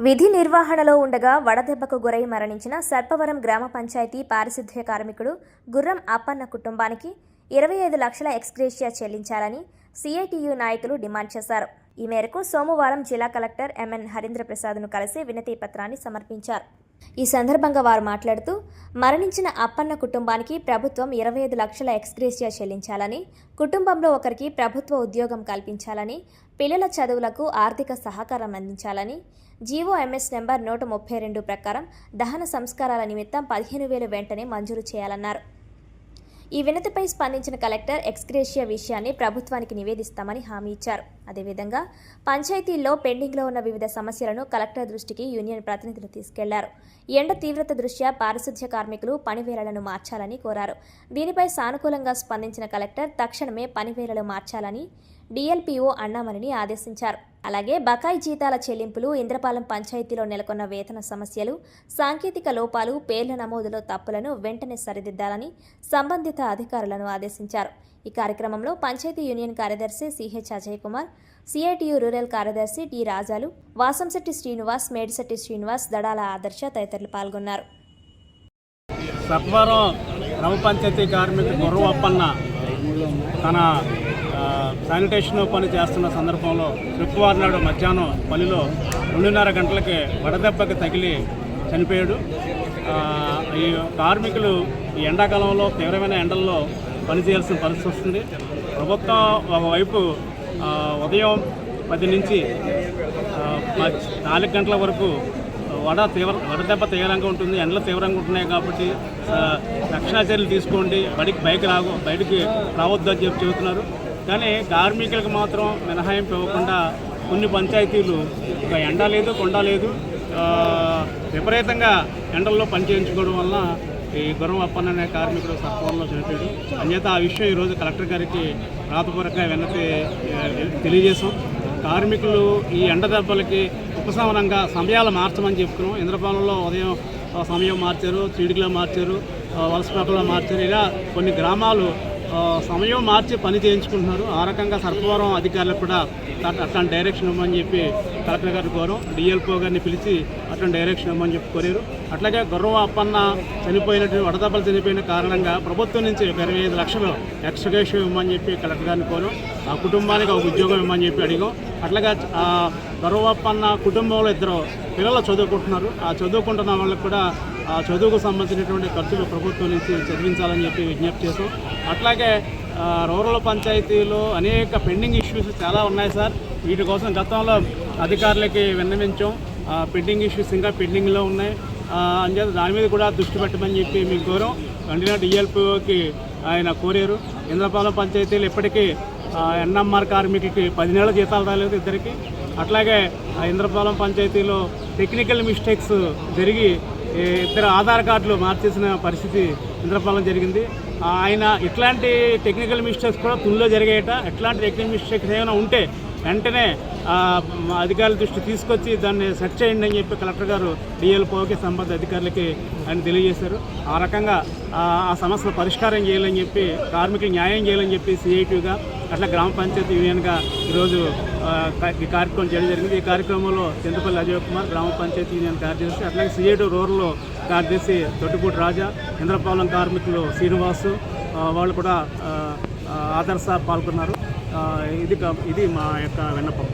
విధి నిర్వహణలో ఉండగా వడదెబ్బకు గురై మరణించిన సర్పవరం గ్రామ పంచాయతీ పారిశుద్ధ్య కార్మికుడు గుర్రం అప్పన్న కుటుంబానికి 25 లక్షల ఎక్స్గ్రేషియా చెల్లించాలని సిఐటియు నాయకులు డిమాండ్ చేశారు. ఈ మేరకు సోమవారం జిల్లా కలెక్టర్ ఎంఎన్ హరీంద్ర ప్రసాద్ను కలిసి వినతి పత్రాన్ని సమర్పించారు. ఈ సందర్భంగా వారు మాట్లాడుతూ మరణించిన అప్పన్న కుటుంబానికి ప్రభుత్వం 25 లక్షల ఎక్స్గ్రేషియా చెల్లించాలని, కుటుంబంలో ఒకరికి ప్రభుత్వ ఉద్యోగం కల్పించాలని, పిల్లల చదువులకు ఆర్థిక సహకారం అందించాలని, జీవోఎంఎస్ నెంబర్ 132 ప్రకారం దహన సంస్కారాల నిమిత్తం 15,000 వెంటనే మంజూరు చేయాలన్నారు. ఈ వినతిపై స్పందించిన కలెక్టర్ ఎక్స్గ్రేషియా విషయాన్ని ప్రభుత్వానికి నివేదిస్తామని హామీ ఇచ్చారు. అదేవిధంగా పంచాయతీల్లో పెండింగ్లో ఉన్న వివిధ సమస్యలను కలెక్టర్ దృష్టికి యూనియన్ ప్రతినిధులు తీసుకెళ్లారు. ఎండ తీవ్రత దృష్ట్యా పారిశుద్ధ్య కార్మికులు పనివేళలను మార్చాలని కోరారు. దీనిపై సానుకూలంగా స్పందించిన కలెక్టర్ తక్షణమే పనివేళలు మార్చాలని డిఎల్పిఓ అన్నామణిని ఆదేశించారు. అలాగే బకాయి జీతాల చెల్లింపులు, ఇంద్రపాలెం పంచాయతీలో నెలకొన్న వేతన సమస్యలు, సాంకేతిక లోపాలు, పేర్ల నమోదులో తప్పులను వెంటనే సరిదిద్దాలని సంబంధిత అధికారులను ఆదేశించారు. ఈ కార్యక్రమంలో పంచాయతీ యూనియన్ కార్యదర్శి CH Ajay Kumar, CITU rural కార్యదర్శి టి రాజాలు, వాసంశెట్టి శ్రీనివాస్, మేడిశెట్టి శ్రీనివాస్, దడాల ఆదర్శ తదితరులు పాల్గొన్నారు. సర్పవరం గ్రామ పంచాయతీ కార్మికుడు గుర్రం అప్పన్న తన శానిటేషన్ పని చేస్తున్న సందర్భంలో శుక్రవారం నాడు మధ్యాహ్నం పనిలో 2:30 గంటలకి వడదెబ్బకి తగిలి చనిపోయాడు. ఈ కార్మికులు ఈ ఎండాకాలంలో తీవ్రమైన ఎండల్లో పనిచేయాల్సిన పరిస్థితి వస్తుంది. ప్రభుత్వం ఒకవైపు ఉదయం 10 నుంచి 4 గంటల వరకు వడదెబ్బ తీవ్రంగా ఉంటుంది, ఎండలు తీవ్రంగా ఉంటున్నాయి కాబట్టి రక్షణ చర్యలు తీసుకోండి, బయటికి రావద్దు అని చెబుతున్నారు. కానీ కార్మికులకు మాత్రం మినహాయింపు ఇవ్వకుండా కొన్ని పంచాయతీలు ఒక ఎండ లేదు, కొండ లేదు, విపరీతంగా ఎండల్లో పనిచేయించుకోవడం వల్ల ఈ గుర్రం అప్పన్న అనే కార్మికుడు సర్పవరంలో చనిపోయాడు. అన్యత ఆ విషయం ఈరోజు కలెక్టర్ గారికి రాతపూర్వకంగా వినతి తెలియజేశాం. కార్మికులు ఈ ఎండ దెబ్బలకి ఉపశమనంగా సమయాలు మార్చమని చెప్తున్నాం. ఇంద్రపాలెంలో ఉదయం సమయం మార్చారు, చీడికిలో మార్చారు, వలసపేటలో మార్చారు. ఇలా కొన్ని గ్రామాలు సమయం మార్చి పని చేయించుకుంటున్నారు. ఆ రకంగా సర్పవరం అధికారులకు కూడా అట్లాంటి డైరెక్షన్ ఇవ్వమని చెప్పి కలెక్టర్ గారు కోరాం. డిఎల్పో గారిని పిలిచి అట్లాంటి డైరెక్షన్ ఇవ్వమని చెప్పి కోరారు. అట్లాగే గుర్రం అప్పన్న వడదెబ్బలు చనిపోయిన కారణంగా ప్రభుత్వం నుంచి 25 లక్షలు ఎక్స్గ్రేషియా ఇవ్వమని చెప్పి కలెక్టర్ గారిని కోరాం. ఆ కుటుంబానికి ఒక ఉద్యోగం ఇవ్వమని చెప్పి అడిగాం. అట్లాగే గుర్రం అప్పన్న కుటుంబంలో 2 పిల్లలు చదువుకుంటున్నారు. ఆ చదువుకుంటున్న వాళ్ళకి కూడా ఆ చదువుకు సంబంధించినటువంటి ఖర్చులు ప్రభుత్వం నుంచి చదివించాలని చెప్పి విజ్ఞప్తి చేసాం. అట్లాగే రూరల్ పంచాయతీలో అనేక పెండింగ్ ఇష్యూస్ చాలా ఉన్నాయి సార్. వీటి కోసం గతంలో అధికారులకి విన్నవించాం. పెండింగ్ ఇష్యూస్ ఇంకా పెండింగ్లో ఉన్నాయి. అంచేత దాని మీద కూడా దృష్టి పెట్టమని చెప్పి మీకు కోరాం. వెంటనే డిఎల్పిఓకి ఆయన కోరారు. ఇంద్రపాలెం పంచాయతీలు ఇప్పటికీ ఎన్ఎంఆర్ కార్మికులకి 10 నెలల జీతాలు రాలేదు ఇద్దరికి. అట్లాగే ఇంద్రపాలెం పంచాయతీలో టెక్నికల్ మిస్టేక్స్ జరిగి 2 ఆధార్ కార్డులు మార్చేసిన పరిస్థితి ఇంద్రపాలెం జరిగింది. ఆయన ఇట్లాంటి టెక్నికల్ మిస్టేక్స్ కూడా తుల్లో జరిగాయట. ఎట్లాంటి టెక్నికల్ మిస్టేక్స్ ఏమైనా ఉంటే వెంటనే అధికారుల దృష్టి తీసుకొచ్చి దాన్ని సెర్చ్ చేయండి అని చెప్పి కలెక్టర్ గారు డిఎల్పోకి సంబంధిత అధికారులకి ఆయన తెలియజేశారు. ఆ రకంగా ఆ సమస్యలు పరిష్కారం చేయాలని చెప్పి, కార్మికులు న్యాయం చేయాలని చెప్పి సిఐటిగా అట్లా గ్రామ పంచాయతీ యూనియన్గా ఈరోజు ఈ కార్యక్రమం చేయడం జరిగింది. ఈ కార్యక్రమంలో చింతపల్లి అజయ్ కుమార్, గ్రామ పంచాయతీ యూనియన్ కార్యదర్శి, అట్లాగే సిఐటి రూరల్ కార్యదర్శి తొట్టిపూడి రాజా, ఇంద్రపాలెం కార్మికులు శ్రీనివాసు వాళ్ళు కూడా ఆదర్శ పాల్గొన్నారు. ఇది మా యొక్క విన్నపం.